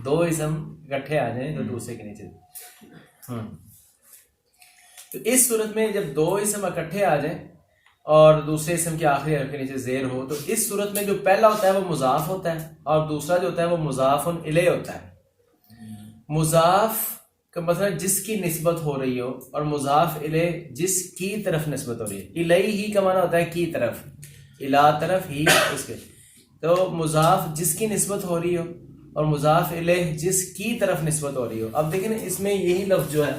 دو اسم اکٹھے آ جائیں تو دوسرے کے نیچے. تو اس صورت میں جب دو اسم اکٹھے آ جائیں اور دوسرے اسم کے آخری حرف کے نیچے زیر ہو تو اس صورت میں جو پہلا ہوتا ہے وہ مضاف ہوتا ہے اور دوسرا جو ہوتا ہے وہ مضاف الیہ ہوتا ہے. مضاف کا مطلب جس کی نسبت ہو رہی ہو اور مضاف الیہ جس کی طرف نسبت ہو رہی ہے. الیہ ہی کا معنی ہوتا ہے کی طرف، الا طرف ہی اس کے. تو مضاف جس کی نسبت ہو رہی ہو اور مضاف الیہ جس کی طرف نسبت ہو رہی ہو. اب دیکھیں اس میں یہی لفظ جو ہے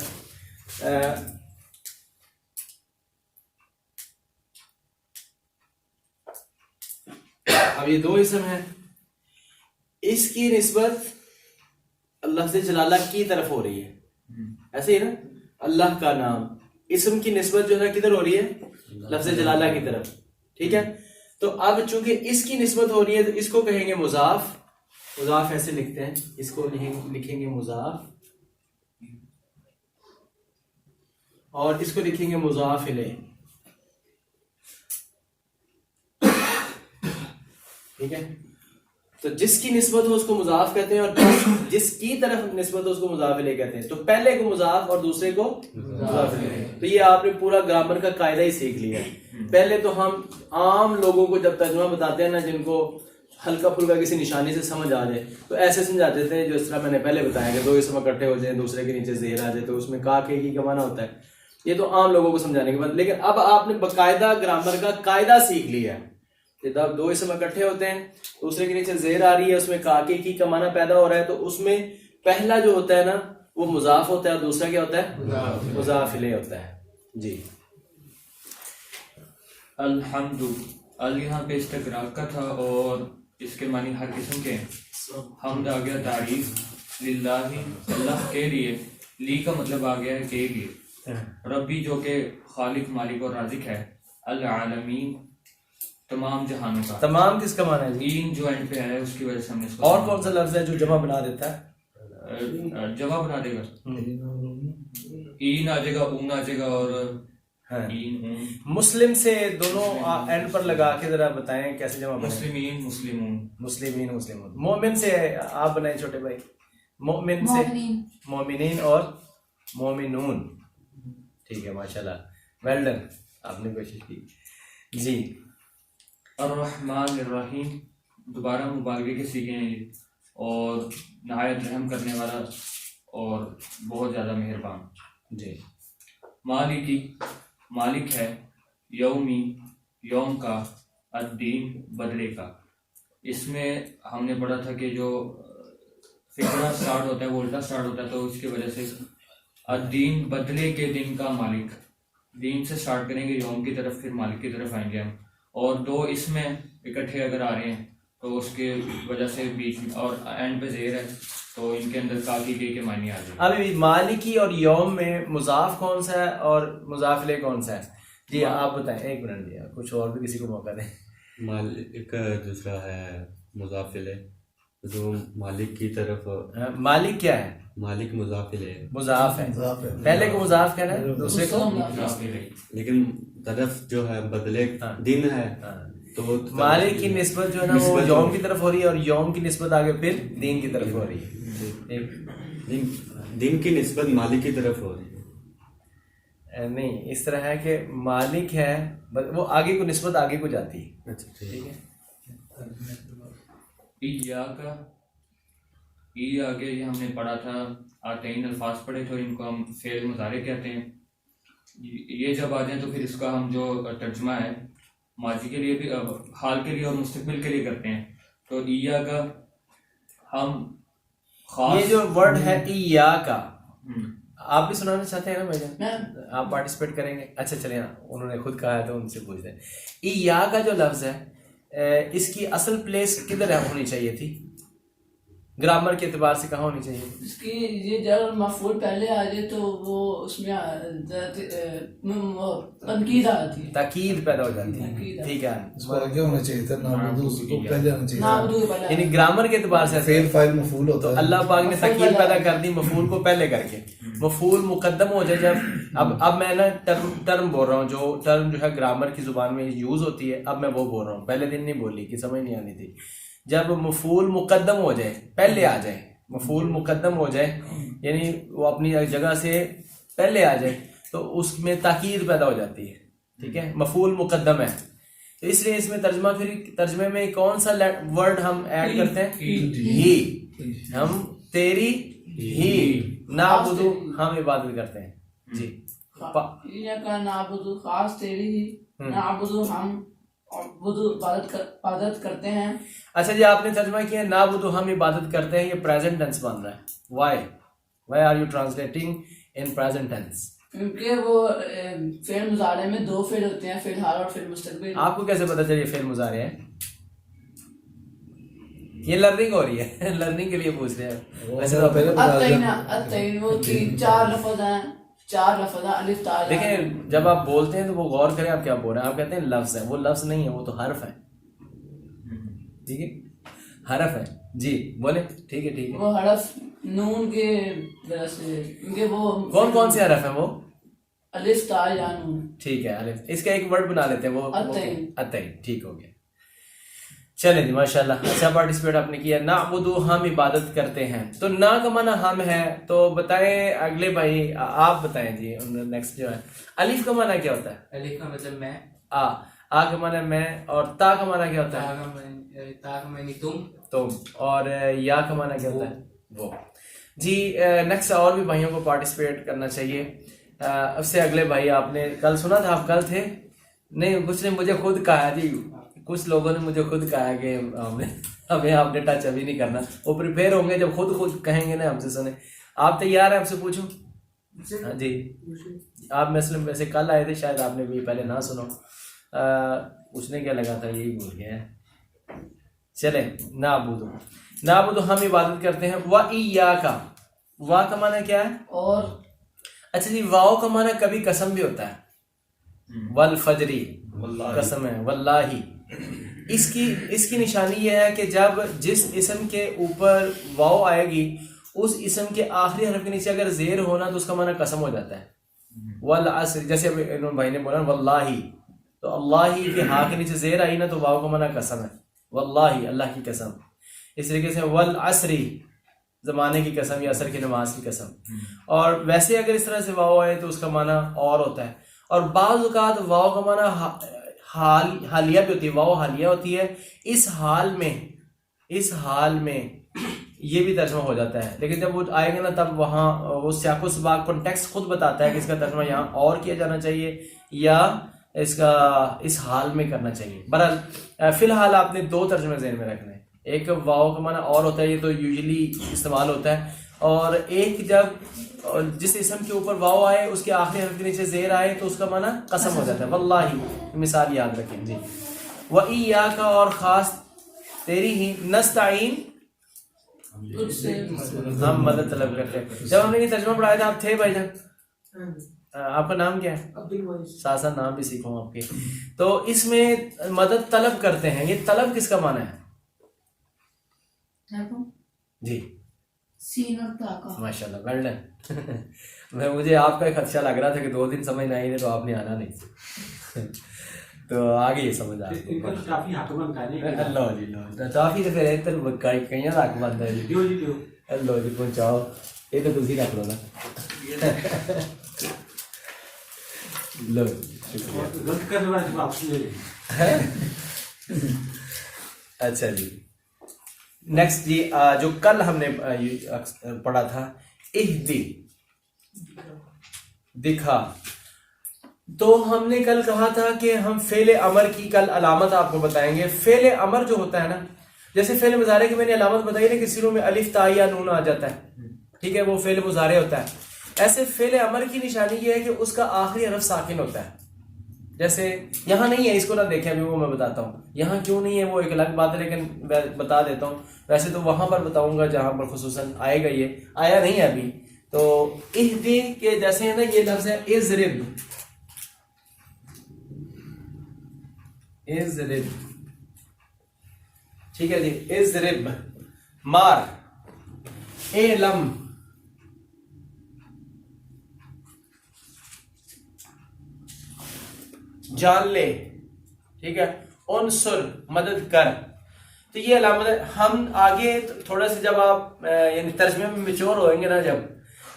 اب یہ دو اسم ہیں، اس کی نسبت لفظ جلالہ کی طرف ہو رہی ہے. ایسے ہی نا اللہ کا نام، اسم کی نسبت جو ہے کدھر ہو رہی ہے؟ لفظ جلالہ کی طرف. ٹھیک ہے، تو اب چونکہ اس کی نسبت ہو رہی ہے تو اس کو کہیں گے مضاف. مضاف ایسے لکھتے ہیں، اس کو لکھیں گے مضاف اور اس کو لکھیں گے مضاف الیہ. ٹھیک ہے، تو جس کی نسبت ہو اس کو مضاف کہتے ہیں اور جس کی طرف نسبت ہو اس کو مضاف الیہ کہتے ہیں. تو پہلے کو مضاف اور دوسرے کو مضاف الیہ. تو یہ آپ نے پورا گرامر کا قاعدہ ہی سیکھ لیا. پہلے تو ہم عام لوگوں کو جب ترجمہ بتاتے ہیں نا، جن کو ہلکا پھلکا کسی نشانی سے سمجھ آ جائے تو ایسے سمجھاتے تھے جو اس طرح میں نے پہلے بتایا کہ دو اسم اکٹھے ہو جائیں دوسرے کے نیچے زیر آ جائے تو اس میں کا کے کی کا معنی ہوتا ہے. یہ تو عام لوگوں کو سمجھانے کے بعد، لیکن اب آپ نے باقاعدہ گرامر کا قاعدہ سیکھ لیا ہے. جب دو اسم اکٹھے ہوتے ہیں دوسرے کے نیچے زیر آ رہی ہے، اس میں کا کے کی کا معنی پیدا ہو رہا ہے، تو اس میں پہلا جو ہوتا ہے نا وہ مضاف ہوتا ہے اور دوسرا کیا ہوتا ہے؟ مضاف الیہ ہوتا ہے. جی الحمد یہاں پہ استقراق کا تھا اور اس کے معنی ہر قسم کے ہیں. حمد آ گیا تعریف، للہ اللہ کے لیے، لی کا مطلب آ گیا ہے کے لیے. ربی جو کہ خالق مالک اور رازق ہے. العالمین تمام جہانوں کا. تمام کس کا معنی ہے جی؟ این جو اینڈ پہ ہے اس کی وجہ سے ہم نے اس کو. اور کون سا لفظ ہے جو جمع بنا دیتا ہے؟ جمع بنا دے گا. این آ جائے گا، اون آ جائے گا اور مسلم سے دونوں اینڈ پر لگا کے ذرا بتائیں کیسے جمع بنائیں. مسلمین مسلمون. مسلمین مسلمون. مومن سے آپ بنائیں چھوٹے بھائی. مومن سے مومنین اور مومنون. ٹھیک ہے، ماشاءاللہ، ویل ڈن، آپ نے کوشش کی. جی الرحمن الرحیم دوبارہ مبالغے کے سیکھے ہیں یہ، اور نہایت رحم کرنے والا اور بہت زیادہ مہربان. جی مالکی مالک ہے، یومی یوم کا، الدین بدلے کا. اس میں ہم نے پڑھا تھا کہ جو فکرہ سٹارٹ ہوتا ہے وہ الٹا سٹارٹ ہوتا ہے، تو اس کی وجہ سے الدین بدلے کے دن کا مالک. دین سے سٹارٹ کریں گے یوم کی طرف، پھر مالک کی طرف آئیں گے ہم. اور دو اس میں اکٹھے اگر آ رہے ہیں تو اس کے وجہ سے بیچ میں اور اینڈ پہ زیر ہے تو ان کے اندر کافی کے معنی آ جائے. ابھی مالکی اور یوم میں مضاف کون سا ہے اور مضاف الیہ کون سا ہے؟ جی آپ بتائیں. ایک منٹ جی، کچھ اور بھی کسی کو موقع دیں. مالک دوسرا ہے مضاف الیہ، جو مالک کی طرف. مالک کیا ہے؟ مالک مضاف الیہ مضاف ہے. پہلے کو مضاف کہنا ہے، دوسرے کو لیکن طرف جو ہے بدلے دن ہے تو مالک کی نسبت جو ہے نا وہ یوم کی طرف ہو رہی ہے اور یوم کی نسبت آگے پھر دین کی طرف ہو رہی ہے. دن کی نسبت مالک کی طرف ہو رہی ہے. نہیں، اس طرح ہے کہ مالک ہے وہ آگے کو نسبت آگے کو جاتی ہے. اچھا ٹھیک ہے. ایاکا ای آگے یہ ہم نے پڑھا تھا، آتین الفاظ پڑھے تو ان کو ہم فعل مضارع کہتے ہیں. یہ جب آ جائیں تو پھر اس کا ہم جو ترجمہ ہے ماضی کے لیے بھی، حال کے لیے اور مستقبل کے لیے کرتے ہیں. تو ایاکا ہم خاص، یہ جو ورڈ ہے ایاکا، آپ بھی سنانا چاہتے ہیں نا بھائی جان؟ آپ پارٹیسپیٹ کریں گے؟ اچھا چلیں، انہوں نے خود کہا ہے تو ان سے پوچھتے ہیں. ایاکا جو لفظ ہے اس کی اصل پلیس کدھر ہونی چاہیے تھی گرامر کے اعتبار سے؟ کہاں ہونی چاہیے اس کی؟ یہ جب مفعول پہلے آ جائے تو وہ اس میں تنقید آتی ہے، تاکید پیدا ہو جاتی ہے. ٹھیک ہے، اس کو آگے ہونا چاہیے تھا، نابودو کو پہلے آنا چاہیے تھا. یعنی گرامر کے اعتبار سے فعل فاعل مفعول ہوتا تو ہے. اللہ پاک نے تاکید پیدا کر دی مفعول کو پہلے کر کے. مفعول مقدم ہو جائے جب، اب میں نا ٹرم بول رہا ہوں، جو ٹرم جو ہے گرامر کی زبان میں یوز ہوتی ہے، اب میں وہ بول رہا ہوں. پہلے دن نہیں بولی کہ سمجھ نہیں آنی تھی. جب مفعول مقدم ہو جائے، پہلے آ جائے، مفعول مقدم ہو جائے یعنی وہ اپنی جگہ سے پہلے آ جائے تو اس میں تاکید پیدا ہو جاتی ہے. ٹھیک ہے, مفعول مقدم ہے تو اس لیے اس میں ترجمے میں کون سا ورڈ ہم ایڈ کرتے ہیں؟ ہی. ہم تیری ہی نعبدو ہم عبادت کرتے ہیں. جی کا نعبدو خاص تیری ہی, نعبدو ہم عبادت کرتے ہیں. اچھا جی, آپ نے ترجمہ کیا نعبدو ہم عبادت کرتے ہیں, یہ پریزنٹ ٹینس بن رہا ہے. Why are you translating in present tense? کیونکہ وہ فعل مضارع میں دو فعل ہوتے ہیں, فعل حال اور فعل مستقبل. آپ کو کیسے پتا چلے یہ فعل مضارع ہے؟ یہ لرننگ ہو رہی ہے, لرننگ کے لیے پوچھ رہے ہیں. ویسے تو اتین وہ چار لفظ ہیں, چار لفظ ہیں الف تا. دیکھیں جب آپ بولتے ہیں تو وہ غور کریں آپ کیا بول رہے ہیں. آپ کہتے ہیں لفظ ہے, وہ لفظ نہیں ہے, وہ تو حرف ہے. ٹھیک ہے, حرف ہے. جی بولیں. ٹھیک ہے ٹھیک ہے. وہ حرف نون کے وجہ سے, کیونکہ وہ کون سے حرف ہیں وہ؟ الف تا یا نون. ٹھیک ہے, الف. اس کا ایک ورڈ بنا لیتے ہیں وہ اتین. ٹھیک ہو گیا. چلیں جی ماشاءاللہ, اچھا پارٹیسپیٹ آپ نے کیا. نعبدو ہم عبادت کرتے ہیں, تو نا کا معنی ہم ہے. تو بتائیں اگلے بھائی, آپ بتائیں جی. نیکسٹ جو ہے الف کا معنی کیا ہوتا ہے؟ الف کا مطلب میں, آ کا معنی میں, اور تا کا معنی کیا ہوتا ہے؟ تا کا معنی تم, اور یا کا معنی کیا ہوتا ہے؟ وہ. جی نیکسٹ اور بھی بھائیوں کو پارٹیسپیٹ کرنا چاہیے. اب سے اگلے بھائی, آپ نے کل سنا تھا, آپ کل تھے نہیں؟ کچھ نے مجھے خود کہا جی, کچھ لوگوں نے مجھے خود کہا کہ ہمیں آپ نے ٹچ ابھی نہیں کرنا. وہ پریپیئر ہوں گے جب خود کہیں گے نا ہم سے سنیں. آپ تیار ہیں؟ آپ سے پوچھوں. ہاں جی, آپ مثلاً ویسے کل آئے تھے, شاید آپ نے بھی پہلے نہ سنو. پوچھنے کیا لگا تھا یہی بھول گیا ہے. چلیں, نعبدو ہم عبادت کرتے ہیں. وَإِيَّاكَ, وا کا معنی کیا ہے؟ اور. اچھا جی, واو کا معنی کبھی قسم بھی ہوتا ہے. والفجری قسم ہے, واللہ. اس کی نشانی یہ ہے کہ جب جس اسم کے اوپر واو آئے گی اس اسم کے آخری حرف کے نیچے اگر زیر ہونا تو اس کا معنی قسم ہو جاتا ہے. والعصر, جیسے انہوں بھائی نے بولا واللہ, تو اللہ کے ہاں کے نیچے زیر آئی نا تو واو کا معنی قسم ہے. واللہ, اللہ کی قسم. اس طریقے سے والعصر, زمانے کی قسم یا عصر کی نماز کی قسم. اور ویسے اگر اس طرح سے واو آئے تو اس کا معنی اور ہوتا ہے. اور بعض اوقات واو کا معنی حالیہ بھی ہوتی ہے, واو حالیہ ہوتی ہے. اس حال میں یہ بھی ترجمہ ہو جاتا ہے, لیکن جب وہ آئے گا نا تب وہاں وہ سیاق و سباق کنٹیکسٹ خود بتاتا ہے کہ اس کا ترجمہ یہاں اور کیا جانا چاہیے یا اس حال میں کرنا چاہیے. بہرحال فی الحال آپ نے دو ترجمے ذہن میں رکھنے ہیں. ایک واو کا معنی اور ہوتا ہے, یہ تو یوزلی استعمال ہوتا ہے. اور ایک جب جس اسم کے اوپر واو آئے اس کے آخری حرف کے نیچے زیر آئے تو اس کا معنی قسم ہو جاتا ہے. واللہ, مثال یاد رکھیں جی. وَإِيَّاكَ, اور خاص تیری ہی. نستعین, ہم مدد طلب کرتے ہیں. جب ہم نے یہ ترجمہ پڑھایا تھا آپ تھے بھائی جان؟ آپ کا نام کیا ہے؟ ساسا, نام بھی سیکھوں آپ کے. تو اس میں مدد طلب کرتے ہیں, یہ طلب کس کا معنی ہے جی؟ سین اور تا کا. ماشاء اللہ, ویل ڈن. مجھے آپ کا ایک خدشہ لگ رہا تھا کہ 2 دن سمجھ نہ آئی تو آپ نے آنا نہیں. تو آگے یہ سمجھ آ گئی. اللہ جی, کافی تو پھر ادھر کہیں حق بنتا ہے جی. اللہ جی پہنچاؤ, یہ تو تھی رکھ لو نا. لو اچھا جی. نیکسٹ جی, جو کل ہم نے پڑھا تھا اہدی, دکھا. تو ہم نے کل کہا تھا کہ ہم فعل امر کی کل علامت آپ کو بتائیں گے. فعل امر جو ہوتا ہے نا, جیسے فعل مضارع کی میں نے علامت بتائی نا کہ سروں میں الف تا یا نون آ جاتا ہے, ٹھیک ہے, وہ فعل مضارع ہوتا ہے. ایسے فعل امر کی نشانی یہ ہے کہ اس کا آخری حرف ساکن ہوتا ہے. جیسے یہاں نہیں ہے, اس کو نہ دیکھیں ابھی, وہ میں بتاتا ہوں. یہاں کیوں نہیں ہے وہ ایک الگ بات ہے, لیکن میں بتا دیتا ہوں. ویسے تو وہاں پر بتاؤں گا جہاں پر خصوصاً آئے گا, یہ آیا نہیں ہے ابھی. تو اہدی کے جیسے ہے نا, یہ لفظ ہے اضرب, اضرب, ٹھیک ہے جی. اضرب, مار. اعلم, جان لے, ٹھیک ہے. انصر, مدد کر. تو یہ علامت ہے. ہم آگے تھوڑا سا جب آپ یعنی ترجمے میں میچور ہوئیں گے نا جب،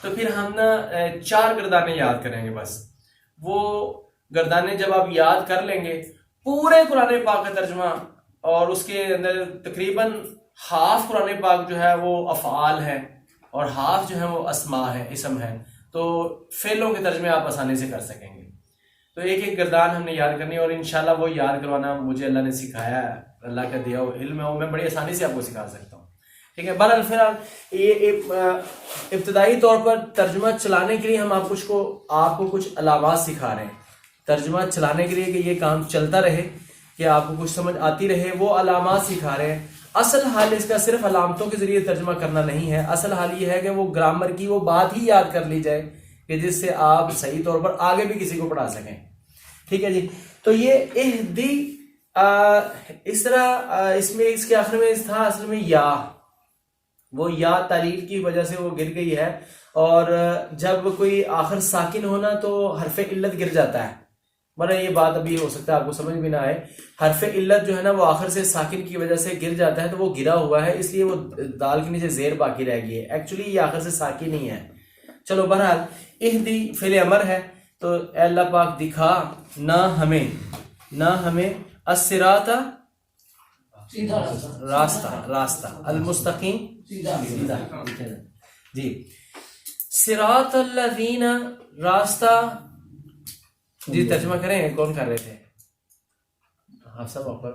تو پھر ہم نا 4 گردانے یاد کریں گے بس. وہ گردانے جب آپ یاد کر لیں گے پورے قرآن پاک کا ترجمہ، اور اس کے اندر تقریباً ہاف قرآن پاک جو ہے وہ افعال ہے اور ہاف جو ہے وہ اسماء ہے، اسم ہے، تو فعلوں کے ترجمے آپ آسانی سے کر سکیں گے. تو ایک ایک گردان ہم نے یاد کرنی ہے، اور انشاءاللہ وہ یاد کروانا مجھے اللہ نے سکھایا ہے، اللہ کا دیا ہوا علم ہے، وہ میں بڑی آسانی سے آپ کو سکھا سکتا ہوں. ٹھیک ہے. بہرحال فی الحال یہ ابتدائی طور پر ترجمہ چلانے کے لیے ہم آپ کو کچھ علامات سکھا رہے ہیں. ترجمہ چلانے کے لیے کہ یہ کام چلتا رہے، کہ آپ کو کچھ سمجھ آتی رہے، وہ علامات سکھا رہے ہیں. اصل حال اس کا صرف علامتوں کے ذریعے ترجمہ کرنا نہیں ہے. اصل حال یہ ہے کہ وہ گرامر کی وہ بات ہی یاد کر لی جائے کہ جس سے آپ صحیح طور پر آگے بھی کسی کو پڑھا سکیں. ٹھیک ہے جی. تو یہ اہدی اس طرح اس میں اس کے آخر میں تھا اصل میں یا، وہ یا تعلیل کی وجہ سے وہ گر گئی ہے. اور جب کوئی آخر ساکن ہونا تو حرف علت گر جاتا ہے. مطلب یہ بات ابھی ہو سکتا ہے آپ کو سمجھ بھی نہ آئے. حرف علت جو ہے نا وہ آخر سے ساکن کی وجہ سے گر جاتا ہے، تو وہ گرا ہوا ہے، اس لیے وہ دال کے نیچے زیر باقی رہ گئی ہے. ایکچولی یہ آخر سے ساکن نہیں ہے. چلو بہرحال اہدی فعل امر ہے، تو اے اللہ پاک دکھا نہ ہمیں الصراط راستہ المستقیم سیدھا. جی صراط الذین راستہ. جی ترجمہ کریں، کون کر رہے تھے؟ حفصہ باپر.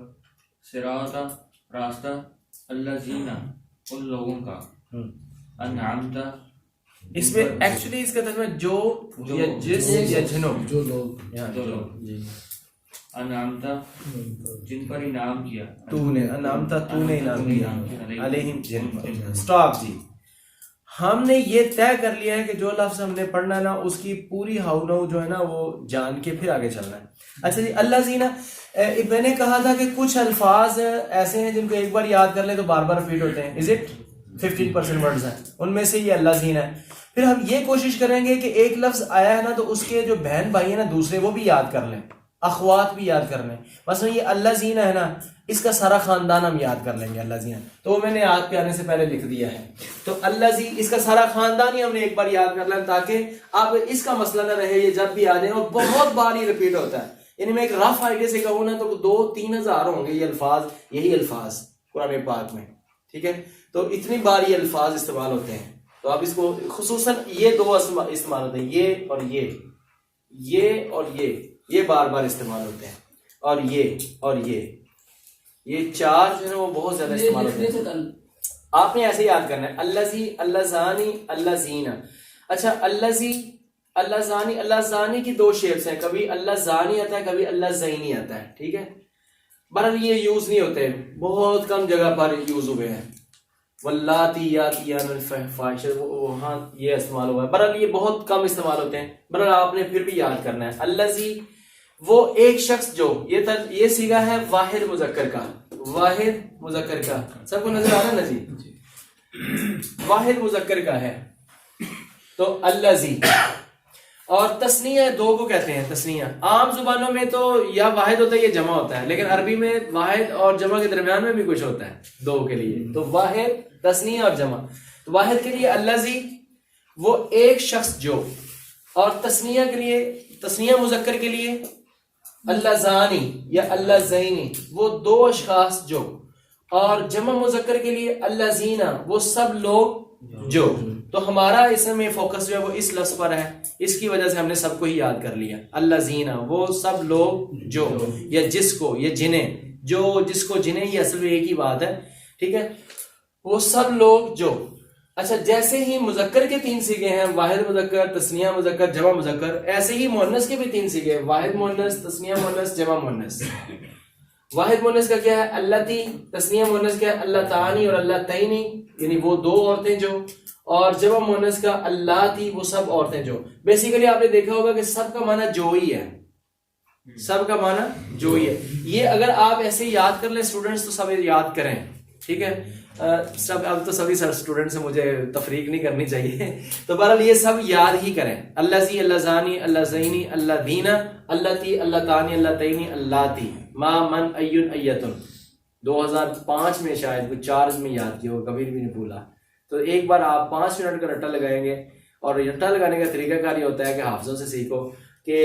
صراط راستہ الذین ان لوگوں کا انعمت. اس میں ایکچولی اس کا ترجمہ جو یا جس یا جنوں، جو لوگ جو لوگ انعمت جن پر انعام کیا، تو نے انعامتا، تو نے انعام کیا علیہم جن پر. سٹاپ جی. ہم نے یہ طے کر لیا ہے کہ جو لفظ ہم نے پڑھنا ہے نا اس کی پوری ہاؤ نو جو ہے نا وہ جان کے پھر آگے چلنا ہے. اچھا جی. اللہ زینہ میں نے کہا تھا کہ کچھ الفاظ ایسے ہیں جن کو ایک بار یاد کر لیں تو بار بار ریپیٹ ہوتے ہیں. از اٹ 15% ورڈز ہیں، ان میں سے یہ اللہ زینہ ہے. پھر ہم یہ کوشش کریں گے کہ ایک لفظ آیا ہے نا تو اس کے جو بہن بھائی ہیں نا دوسرے، وہ بھی یاد کر لیں، اخوات بھی یاد کر لیں. مثلا یہ اللہ زینہ ہے نا، اس کا سارا خاندان ہم یاد کر لیں گے. اللہ زینہ تو وہ میں نے آیت پہ آنے سے پہلے لکھ دیا ہے. تو اللہ زی اس کا سارا خاندان ہی ہم نے ایک بار یاد کر لیں، تاکہ اب اس کا مسئلہ نہ رہے یہ جب بھی آ جائیں. اور بہت بار یہ ریپیٹ ہوتا ہے. یعنی میں ایک رف آئیڈیا سے کہوں نا تو 2-3 ہزار ہوں گے یہ الفاظ، یہی الفاظ قرآن پاک میں. ٹھیک ہے. تو اتنی بار یہ الفاظ استعمال ہوتے ہیں. تو آپ اس کو خصوصاً یہ 2 استعمال ہوتے ہیں، یہ اور یہ بار بار استعمال ہوتے ہیں. اور یہ 4 جو ہے وہ بہت زیادہ استعمال ہوتے ہیں. آپ نے ایسے یاد کرنا ہے اللہ زی، اللہ زانی، اللہ زینہ. اچھا اللہ زی، اللہ زانی کی 2 شیپس ہیں، کبھی اللہ زانی آتا ہے، کبھی اللہ زینی آتا ہے. ٹھیک ہے. بہرحال یہ یوز نہیں ہوتے، بہت کم جگہ پر یوز ہوئے ہیں. واللاتی یاتیان الفاحشۃ وہاں یہ استعمال ہوا ہے. بہرحال یہ بہت کم استعمال ہوتے ہیں. بہرحال آپ نے پھر بھی یاد کرنا ہے اللہ زی، وہ ایک شخص جو یہ صیغہ ہے واحد مذکر کا. سب کو نظر آ رہا ہے نا جی؟ واحد مذکر کا ہے. تو اللہ زی. اور تسنیہ 2 کو کہتے ہیں تسنیہ. عام زبانوں میں تو یا واحد ہوتا ہے یا جمع ہوتا ہے، لیکن عربی میں واحد اور جمع کے درمیان میں بھی کچھ ہوتا ہے 2 کے لیے. تو واحد، تسنیہ اور جمع. تو واحد کے لیے اللہ زی، وہ ایک شخص جو. اور تسنیہ کے لیے، تسنیہ مذکر کے لیے اللہ زانی یا اللہ زینی، وہ 2 اشخاص جو. اور جمع مذکر کے لیے اللہ زینہ، وہ سب لوگ جو. تو ہمارا اس میں فوکس جو ہے وہ اس لفظ پر ہے، اس کی وجہ سے ہم نے سب کو ہی یاد کر لیا. اللہ زینہ، وہ سب لوگ جو، یا جس کو، یا جنہیں، جو جس کو جنہیں، یہ اصل میں ایک ہی بات ہے. ٹھیک ہے. وہ سب لوگ جو. اچھا جیسے ہی مذکر کے 3 صیغے ہیں، واحد مذکر، تسنیہ مذکر، جمع مذکر، ایسے ہی مؤنث کے بھی 3 صیغے ہیں، واحد مؤنث، تسنیہ مؤنث، جمع مؤنث. واحد مؤنث کا کیا ہے؟ اللہ تی. تسنیہ مؤنث کیا ہے؟ اللہ تعانی اور اللہ تعینی، یعنی وہ 2 عورتیں جو. اور جمع مؤنث کا اللہ تی، وہ سب عورتیں جو. بیسیکلی آپ نے دیکھا ہوگا کہ سب کا معنی جو ہی ہے، سب کا معنی جو ہی ہے. یہ اگر آپ ایسے یاد کر لیں اسٹوڈنٹس تو سب یاد کریں. ٹھیک ہے. سب اب تو سبھی اسٹوڈنٹ سے مجھے تفریق نہیں کرنی چاہیے. تو بہرحال یہ سب یاد ہی کریں. اللہ زی، اللہ زانی، اللہ زینی، اللہ دینہ، اللہ تی، اللہ تانی، اللہ تعینی، اللہ تی، ما من ایتن. 2005 میں شاید کوئی 4 میں یاد کیا ہوگا, کبھی بھی نہیں بھولا. تو ایک بار آپ 5 منٹ کا رٹا لگائیں گے, اور رٹا لگانے کا طریقہ کار یہ ہوتا ہے کہ حافظوں سے سیکھو کہ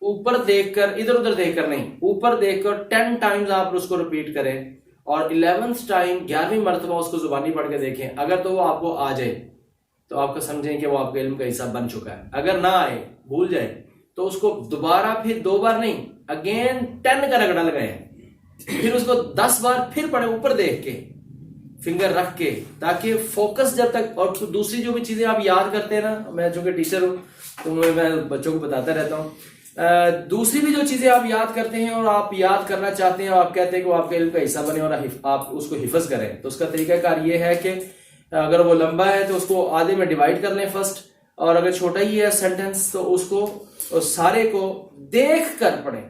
اوپر دیکھ کر, ادھر ادھر دیکھ کر نہیں, اوپر دیکھ کر 10 ٹائمز آپ اس کو ریپیٹ کریں, اور 11th ٹائم 11ویں مرتبہ اس کو زبانی پڑھ کے دیکھیں. اگر تو وہ آپ کو آ جائے تو آپ کا سمجھیں کہ وہ آپ کے علم کا حصہ بن چکا ہے. اگر نہ آئے, بھول جائے, تو اس کو دوبارہ پھر 2 بار نہیں, اگین 10 کا رگڑا لگائیں, پھر اس کو 10 بار پھر پڑھیں اوپر دیکھ کے, فنگر رکھ کے, تاکہ فوکس جب تک. اور دوسری جو بھی چیزیں آپ یاد کرتے ہیں نا, میں چونکہ ٹیچر ہوں تو میں بچوں کو بتاتا رہتا ہوں, دوسری بھی جو چیزیں آپ یاد کرتے ہیں اور آپ یاد کرنا چاہتے ہیں اور آپ کہتے ہیں کہ وہ آپ کے علم کا حصہ بنے اور آپ اس کو حفظ کریں, تو اس کا طریقہ کار یہ ہے کہ اگر وہ لمبا ہے تو اس کو آدھے میں ڈیوائڈ کر لیں فرسٹ, اور اگر چھوٹا ہی ہے سینٹینس تو اس کو سارے کو دیکھ کر پڑھیں.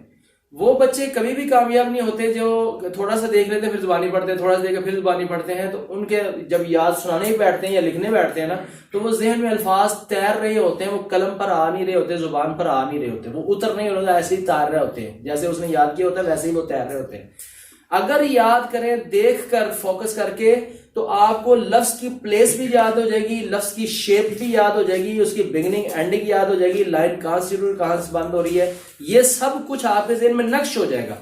وہ بچے کبھی بھی کامیاب نہیں ہوتے جو تھوڑا سا دیکھ لیتے ہیں پھر زبانی پڑھتے ہیں, تھوڑا سا دیکھ کر پھر زبانی پڑھتے ہیں. تو ان کے جب یاد سنانے ہی بیٹھتے ہیں یا لکھنے بیٹھتے ہیں نا, تو وہ ذہن میں الفاظ تیر رہے ہوتے ہیں, وہ قلم پر آ نہیں رہے ہوتے, زبان پر آ نہیں رہے ہوتے, وہ اتر نہیں ہوتے, ایسے ہی تیر رہے ہوتے ہیں. جیسے اس نے یاد کیا ہوتا ہے ویسے ہی وہ تیر رہے ہوتے ہیں. اگر یاد کریں دیکھ کر فوکس کر کے, تو آپ کو لفظ کی پلیس بھی یاد ہو جائے گی, لفظ کی شیپ بھی یاد ہو جائے گی, اس کی بگننگ اینڈنگ یاد ہو جائے گی, لائن کہاں سے شروع کہاں سے بند ہو رہی ہے, یہ سب کچھ آپ کے ذہن میں نقش ہو جائے گا.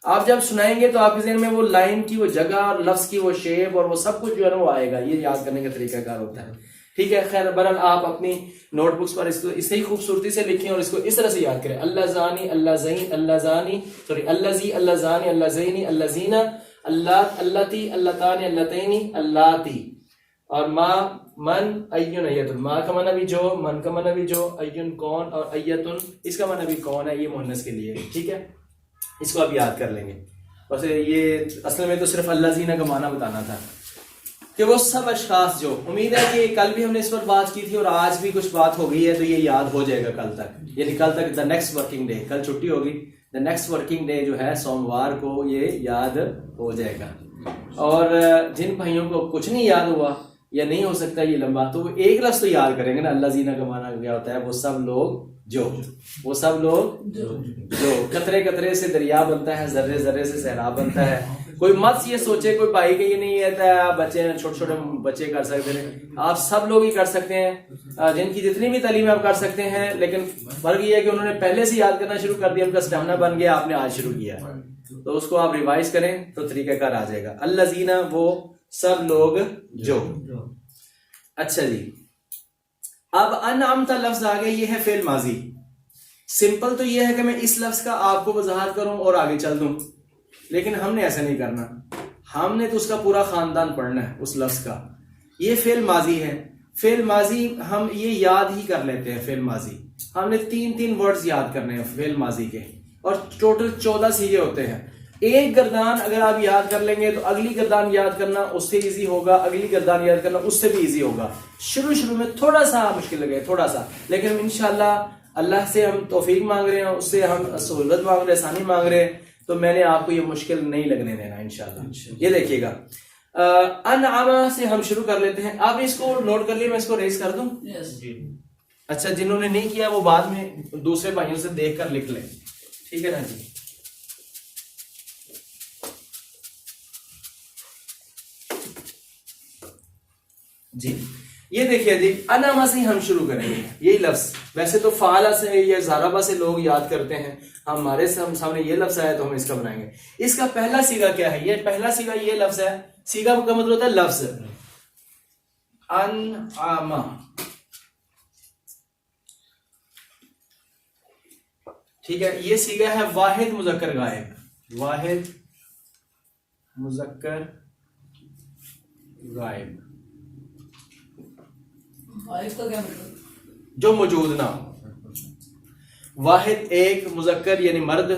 آپ جب سنائیں گے تو آپ کے ذہن میں وہ لائن کی وہ جگہ اور لفظ کی وہ شیپ اور وہ سب کچھ جو ہے نا وہ آئے گا. یہ یاد کرنے کا طریقہ کار ہوتا ہے. ٹھیک ہے, خیر برحال آپ اپنی نوٹ بکس پر اس کو اس سے ہی خوبصورتی سے لکھیں اور اس کو اس طرح سے یاد کریں. اللہ زانی, اللہ زین, اللہ زانی, سوری اللہ زی, اللہ زانی, اللہ زینی, اللہ زینہ, اللہ, اللہ تی, اللہ تانی, اللہ تینی, اللہ تی. اور ما, من, ایون, ایتن. ما کا معنی بھی جو, من کا معنی بھی جو, ایون کون, اور ایتن اس کا معنی بھی کون ہے, یہ مؤنث کے لیے. ٹھیک ہے, اس کو آپ یاد کر لیں گے. ویسے یہ اصل میں تو صرف اللہ زینہ کا معنی بتانا تھا کہ وہ سب اشخاص جو, امید ہے کہ کل بھی ہم نے اس پر بات کی تھی اور آج بھی کچھ بات ہو گئی ہے, تو یہ یاد ہو جائے گا کل تک, یعنی کل تک دا نیکسٹ ورکنگ ڈے, کل چھٹی ہوگی, دا نیکسٹ ورکنگ ڈے جو ہے سوموار کو یہ یاد ہو جائے گا. اور جن بھائیوں کو کچھ نہیں یاد ہوا یا نہیں ہو سکتا یہ لمبا, تو وہ ایک لفظ تو یاد کریں گے نا, اللہ زینہ کا معنی کیا ہوتا ہے, وہ سب لوگ جو, وہ سب لوگ جو. قطرے قطرے سے دریا بنتا ہے, ذرے ذرے سے سیلاب بنتا ہے. کوئی مت یہ سوچے کوئی بھائی کہ یہ نہیں آتا ہے, بچے چھوٹے چھوٹے بچے کر سکتے ہیں, آپ سب لوگ ہی کر سکتے ہیں, جن کی جتنی بھی تعلیم آپ کر سکتے ہیں. لیکن فرق یہ ہے کہ انہوں نے پہلے سے یاد کرنا شروع کر دیا, ان کا اسٹیمنا بن گیا, آپ نے آج شروع کیا, تو اس کو آپ ریوائز کریں تو طریقہ کار آ جائے گا. اللہ زینہ وہ سب لوگ جو. اچھا جی, اب انعمتا لفظ آگے, یہ ہے فعل ماضی. سمپل تو یہ ہے کہ میں اس لفظ کا آپ کو وضاحت کروں اور آگے چل دوں, لیکن ہم نے ایسا نہیں کرنا, ہم نے تو اس کا پورا خاندان پڑھنا ہے اس لفظ کا. یہ فعل ماضی ہے. فعل ماضی ہم یہ یاد ہی کر لیتے ہیں. فعل ماضی ہم نے 3 ورڈز یاد کرنے ہیں فعل ماضی کے, اور ٹوٹل 14 سیغے ہوتے ہیں. ایک گردان اگر آپ یاد کر لیں گے تو اگلی گردان یاد کرنا اس سے ایزی ہوگا, اگلی گردان یاد کرنا اس سے بھی ایزی ہوگا. شروع میں تھوڑا سا مشکل لگے, تھوڑا سا, لیکن انشاءاللہ اللہ سے ہم توفیق مانگ رہے ہیں, اس سے ہم سہولت مانگ رہے ہیں, آسانی مانگ رہے ہیں, تو میں نے آپ کو یہ مشکل نہیں لگنے دینا انشاءاللہ. یہ دیکھیے گا, انعام سے ہم شروع کر لیتے ہیں. آپ اس کو نوٹ کر لیے, میں اس کو ریز کر دوں. اچھا, جنہوں نے نہیں کیا وہ بعد میں دوسرے بھائیوں سے دیکھ کر لکھ لیں. ٹھیک ہے نا جی. جی یہ دیکھیے جی, انعام سے ہم شروع کریں گے. یہی لفظ ویسے تو فعالہ سے یا ضربہ سے لوگ یاد کرتے ہیں, ہمارے سامنے یہ لفظ آیا تو ہم اس کا بنائیں گے. اس کا پہلا صیغہ کیا ہے؟ یہ پہلا صیغہ یہ لفظ ہے. صیغہ کا مطلب ہوتا ہے لفظ. انعام, ٹھیک ہے. یہ صیغہ ہے واحد مذکر غائب. واحد مذکر غائب, غائب کا کیا مطلب؟ جو موجود نہ ہو. واحد ایک, مذکر یعنی مرد,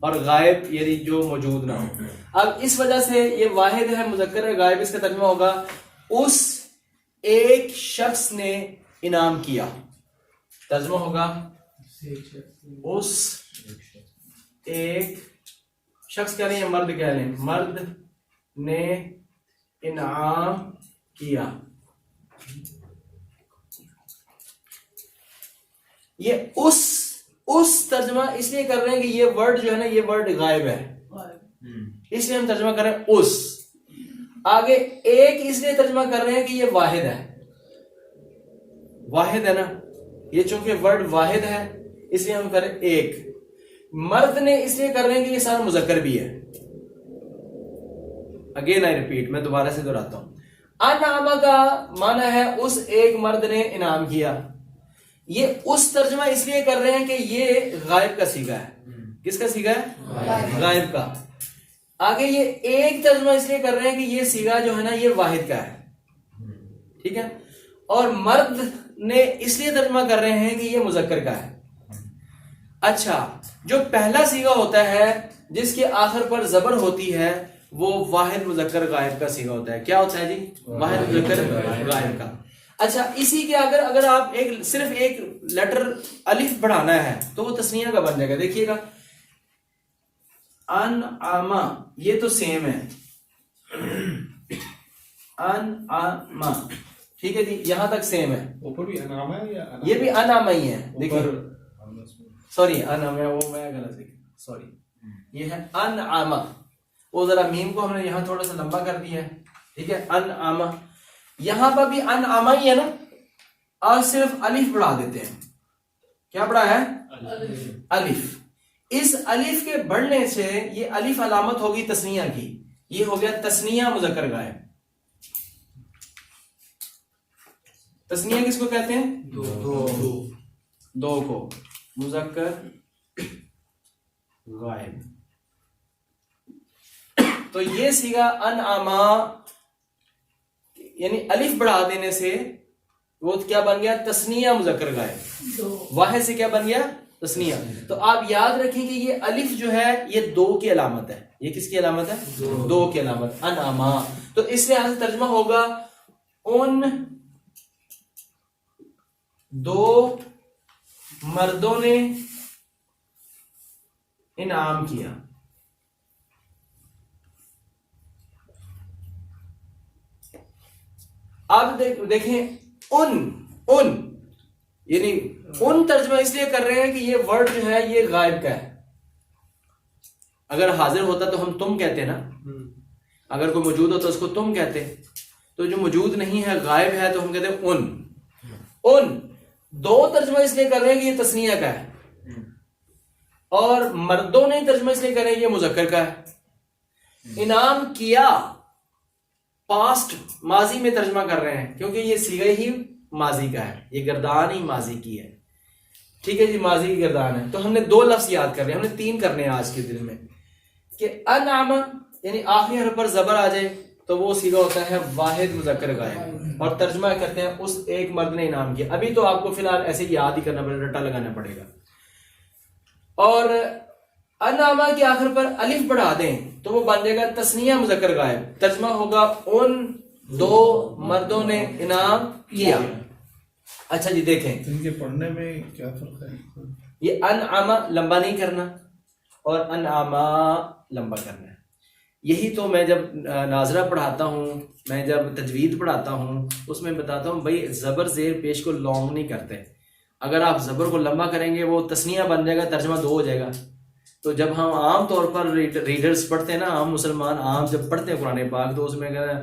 اور غائب یعنی جو موجود نہ ہو. اب اس وجہ سے یہ واحد ہے, مذکر ہے, غائب, اس کا ترجمہ ہوگا اس ایک شخص نے انعام کیا. ترجمہ ہوگا اس ایک شخص کہہ لیں یا مرد کہہ لیں, مرد نے انعام کیا. یہ اس ترجمہ اس لیے کر رہے ہیں کہ یہ ورڈ جو ہے نا, یہ ورڈ غائب ہے, اس لیے ہم ترجمہ کر رہے ہیں اس. آگے ایک اس لیے ترجمہ کر رہے ہیں کہ یہ واحد ہے. واحد ہے نا, یہ چونکہ ورڈ واحد ہے اس لیے ہم کریں ایک. مرد نے اس لیے کر رہے ہیں کہ یہ سارا مذکر بھی ہے. اگین آئی ریپیٹ, میں دوبارہ سے دہراتا ہوں. انعام کا معنی ہے اس ایک مرد نے انعام کیا. یہ اس ترجمہ اس لیے کر رہے ہیں کہ یہ غائب کا صیغہ ہے. کس کا صیغہ ہے؟ غائب کا. آگے یہ ایک ترجمہ اس لیے کر رہے ہیں کہ یہ صیغہ جو ہے نا یہ واحد کا ہے. ٹھیک ہے. اور مرد نے اس لیے ترجمہ کر رہے ہیں کہ یہ مذکر کا ہے. اچھا, جو پہلا صیغہ ہوتا ہے جس کے آخر پر زبر ہوتی ہے وہ واحد مذکر غائب کا صیغہ ہوتا ہے. کیا ہوتا ہے جی؟ واحد مذکر غائب کا. اچھا, اسی کے اگر آپ صرف ایک لیٹر الف بڑھانا ہے تو وہ تسنیہ کا بن جائے گا. دیکھیے گا, انعاما, یہ تو سیم ہے. انعاما, ٹھیک ہے جی, یہاں تک سیم ہے. اوپر بھی انعام ہے یا یہ بھی انعاما ہی ہے. دیکھیے, سوری انعاما, وہ میں غلط لکھا, سوری, یہ ہے انعاما. وہ ذرا میم کو ہم نے یہاں تھوڑا سا لمبا کر دیا ہے. ٹھیک ہے, انعاما. یہاں پر بھی انعاما ہی ہے نا, اور صرف الف بڑھا دیتے ہیں. کیا بڑھا ہے؟ الف. اس الف کے بڑھنے سے یہ الف علامت ہوگی تسنیہ کی. یہ ہو گیا تسنیہ مذکر غائب. تسنیہ کس کو کہتے ہیں؟ دو کو مذکر غائب. تو یہ صیغہ انعاما یعنی الف بڑھا دینے سے وہ کیا بن گیا؟ تسنیہ مذکر غائب. واحد سے کیا بن گیا؟ تسنیہ. تو آپ یاد رکھیں کہ یہ الف جو ہے یہ دو کی علامت ہے. یہ کس کی علامت ہے؟ دو کی علامت. انعاما. تو اس لحاظ سے ترجمہ ہوگا ان دو مردوں نے انعام کیا. اب دیکھیں, ان یعنی ان ترجمہ اس لیے کر رہے ہیں کہ یہ ورڈ جو ہے یہ غائب کا ہے. اگر حاضر ہوتا تو ہم تم کہتے نا, اگر کوئی موجود ہوتا اس کو تم کہتے. تو جو موجود نہیں ہے, غائب ہے, تو ہم کہتے ہیں ان. دو ترجمہ اس لیے کر رہے ہیں کہ یہ تسنیہ کا ہے, اور مردوں نے ترجمہ اس لیے کر رہے ہیں یہ مذکر کا ہے. انعام کیا پاسٹ ماضی میں ترجمہ کر رہے ہیں کیونکہ یہ صیغہ ہی ماضی کا ہے, یہ گردان ہی ماضی کی ہے. ٹھیک ہے جی, ماضی کی گردان ہے. تو ہم نے دو لفظ یاد کر رہے ہیں, ہم نے تین کرنے ہیں آج کے دن میں. کہ انعام یعنی آخری حرف پر زبر آ جائے تو وہ صیغہ ہوتا ہے واحد مذکر غائب, اور ترجمہ کرتے ہیں اس ایک مرد نے انعام کیا. ابھی تو آپ کو فی الحال ایسے یاد ہی کرنا پڑے گا, رٹا لگانا پڑے گا. اور انعاما کے آخر پر الف بڑھا دیں تو وہ بن جائے گا تسنیہ مذکر غائب. ترجمہ ہوگا ان دو مردوں نے انعام کیا. اچھا جی, دیکھیں ان کے پڑھنے میں کیا فرق ہے؟ یہ انعاما لمبا نہیں کرنا اور انعاما لمبا کرنا ہے. یہی تو میں جب ناظرہ پڑھاتا ہوں, میں جب تجوید پڑھاتا ہوں, اس میں بتاتا ہوں بھائی زبر زیر پیش کو لانگ نہیں کرتے. اگر آپ زبر کو لمبا کریں گے وہ تسنیہ بن جائے گا, ترجمہ دو ہو جائے گا. تو جب ہم عام طور پر ریڈرز پڑھتے ہیں نا, عام مسلمان عام جب پڑھتے ہیں قرآن پاک, تو اس میں کہتے ہیں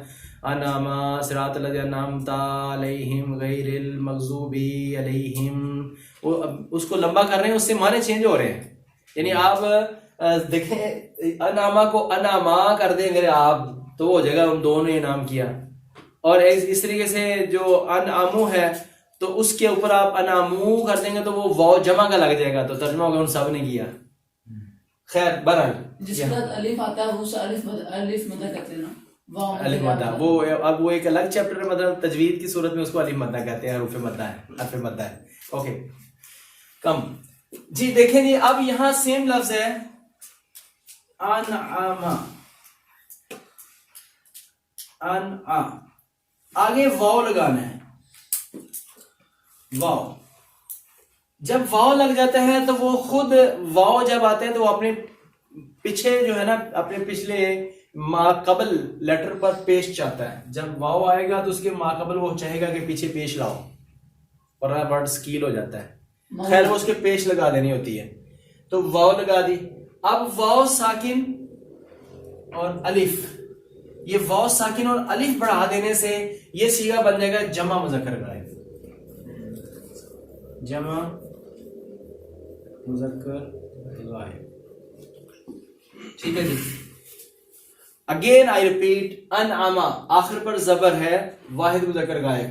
انعاما صراط الذین انعمت علیہم غیر المغضوب علیہم. وہ اس کو لمبا کر رہے ہیں, اس سے معنی چینج ہو رہے ہیں. یعنی آپ دیکھیں انعاما کو انعاما کر دیں گے آپ تو وہ ہو جائے گا ہم دونوں نے انعام کیا. اور اس طریقے سے جو انعامو ہے تو اس کے اوپر آپ انعامو کر دیں گے تو وہ واو جمع کا لگ جائے گا, تو ترجمہ ہوگا ان سب نے کیا. خیر بہرحال جس کے بعد الف آتا ہے وہ الف مدہ کہتے ہیں نا, الف مدہ. وہ اب وہ ایک الگ چیپٹر ہے, مطلب تجوید کی صورت میں اس کو الف مدہ کہتے ہیں, حروف مدہ ہے, حرف مدہ ہے. اوکے کم جی. دیکھیں جی, اب یہاں سیم لفظ ہے انعاما, آگے واو لگانا ہے. واو جب واو لگ جاتا ہے تو وہ خود واو جب آتے ہیں تو وہ اپنے پیچھے جو ہے نا اپنے پچھلے ماقبل لیٹر پر پیش چاہتا ہے. جب واو آئے گا تو اس کے ماقبل وہ چاہے گا کہ پیچھے پیش لاؤ, ورنہ ورڈ سکیل ہو جاتا ہے. خیر وہ اس کے پیش لگا دینی ہوتی ہے, تو واو لگا دی. اب واو ساکن اور الف، یہ واو ساکن اور الف بڑھا دینے سے یہ صیغہ بن جائے گا جمع مذکر غائب. جمع مذکر غائب. ٹھیک ہے جی. اگین آئی ریپیٹ، انعما آخر پر زبر ہے واحد مذکر غائب،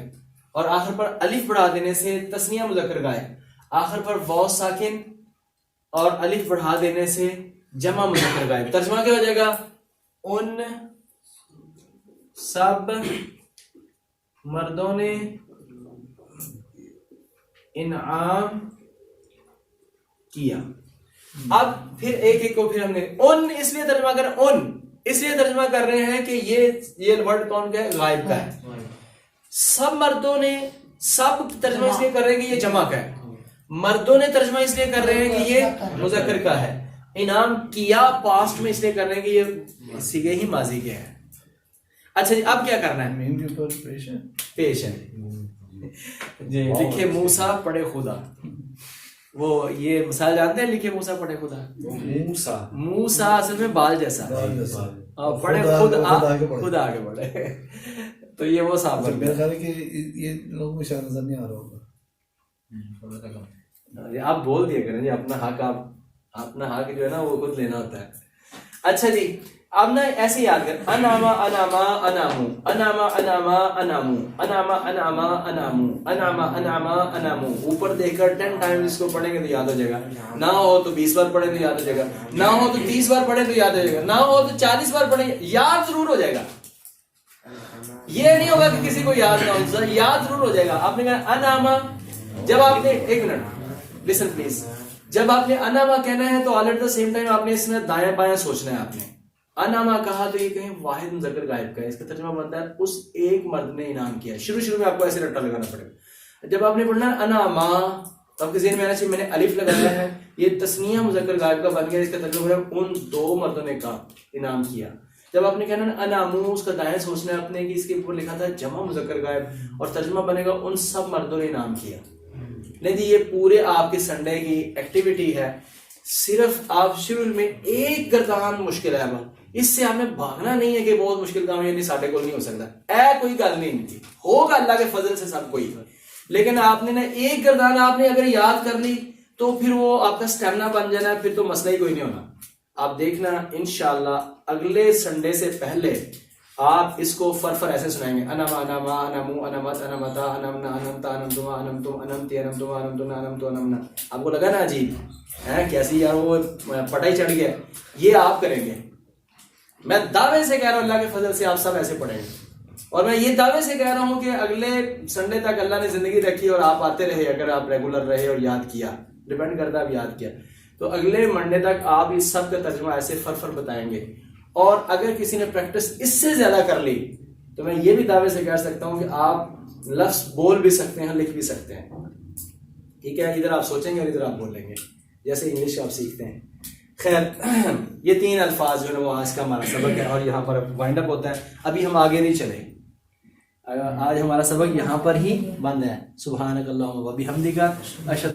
اور آخر پر الف بڑھا دینے سے تثنیہ مذکر غائب، آخر پر واو ساکن اور الف بڑھا دینے سے جمع مذکر غائب. ترجمہ کیا ہو جائے گا؟ ان سب مردوں نے انعام کیا. اب پھر ایک ایک کو پھر ہم نے ان اس لیے ترجمہ کر اس لیے ترجمہ کر رہے ہیں کہ یہ ورڈ کون کا ہے؟ غائب کا ہے. سب مردوں نے، سب ترجمہ اس لیے کر رہے ہیں کہ یہ جمع کا ہے. مردوں نے ترجمہ اس لیے کر رہے ہیں کہ یہ مذکر کا ہے. انعام کیا پاسٹ میں اس لیے کر رہے ہیں کہ یہ صیغے ہی ماضی کے ہیں. اچھا جی اب کیا کرنا ہے؟ پیش ہے جی. لکھے موسیٰ پڑھے خدا، وہ یہ مثال جانتے ہیں؟ لکھے موسیٰ پڑھے خدا. موسیٰ اصل میں بال جیسا، پڑھے خود آگے بڑھے. تو یہ وہ صاحب میرا خیال ہے کہ یہ لوگوں کو شاید نظر نہیں آ رہا ہوگا. آپ بول دیا کریں جی اپنا حق، آپ اپنا حق جو ہے نا وہ خود لینا ہوتا ہے. اچھا جی اب نا ایسے یاد کر، اناما اناما انامو، اناما اناما انامو، اناما اناما انامو، اناما اناما انامو. اوپر دیکھ کر 10 ٹائم اس کو پڑھیں گے تو یاد ہو جائے گا. نہ ہو تو 20 بار پڑھیں تو یاد ہو جائے گا، نہ ہو تو 30 بار پڑھیں تو یاد ہو جائے گا، نہ ہو تو 40 بار پڑھیں، یاد ضرور ہو جائے گا. یہ نہیں ہوگا کہ کسی کو یاد نہ ہو، یاد ضرور ہو جائے گا. آپ نے کہا اناما، جب آپ نے ایک منٹ لسن پلیز، جب آپ نے اناما کہنا ہے تو آل ایٹ دا سیم ٹائم آپ نے اس میں دائیں بائیں سوچنا ہے. آپ نے اناما کہا تو یہ کہیں واحد مذکر غائب کا ہے، اس کا ترجمہ بنتا ہے اس ایک مرد نے انعام کیا. شروع میں آپ کو ایسے رٹا لگانا پڑے گا. جب آپ نے پڑھنا اناما تو آپ کے ذہن میں آنا چاہیے میں نے الف لگایا ہے، یہ تثنیہ مذکر غائب کا بن گیا، اس کا ترجمہ ہے ان 2 مردوں نے کا انعام کیا. جب آپ نے کہنا انامو، اس کا دائیں سوچنا ہے اپنے کہ اس کے اوپر لکھا تھا جمع مذکر غائب، اور ترجمہ بنے گا ان سب مردوں نے انعام کیا. نہیں جی یہ پورے آپ کے سنڈے کی ایکٹیویٹی ہے. صرف آپ شروع میں ایک گردان مشکل ہے، اس سے آپ نے بھاگنا نہیں ہے کہ بہت مشکل کام ہے، ساڈے کو نہیں ہو سکتا. کوئی گل نہیں تھی، ہوگا اللہ کے فضل سے سب کوئی. لیکن آپ نے نا ایک گردان آپ نے اگر یاد کر لی تو پھر وہ آپ کا سٹیمنا بن جانا ہے، پھر تو مسئلہ ہی کوئی نہیں ہونا. آپ دیکھنا انشاءاللہ اگلے سنڈے سے پہلے آپ اس کو فر ایسے سنائیں گے. انما انما انمو انمت انمتا انمنا انمتا انمتما انمتم انمتی انمتما انمتنا انمتو انمنا. آپ کو لگا نا عجیب ہے کیسی یار وہ پٹائی چڑھ گیا؟ یہ آپ کریں گے. میں دعوے سے کہہ رہا ہوں اللہ کے فضل سے آپ سب ایسے پڑھیں گے. اور میں یہ دعوے سے کہہ رہا ہوں کہ اگلے سنڈے تک اللہ نے زندگی رکھی اور آپ آتے رہے، اگر آپ ریگولر رہے اور یاد کیا، ڈیپینڈ کرتا ہے آپ یاد کیا، تو اگلے منڈے تک آپ اس سب کا ترجمہ ایسے فر بتائیں گے. اور اگر کسی نے پریکٹس اس سے زیادہ کر لی تو میں یہ بھی دعوے سے کہہ سکتا ہوں کہ آپ لفظ بول بھی سکتے ہیں، لکھ بھی سکتے ہیں. ٹھیک ہے، ادھر آپ سوچیں گے اور ادھر آپ بول لیں گے، جیسے انگلش آپ سیکھتے ہیں. خیر یہ 3 الفاظ جو ہے وہ آج کا ہمارا سبق ہے اور یہاں پر وائنڈ اپ ہوتا ہے. ابھی ہم آگے نہیں چلے، آج ہمارا سبق یہاں پر ہی بند ہے. سبحانک اللہم و بحمدک اشہد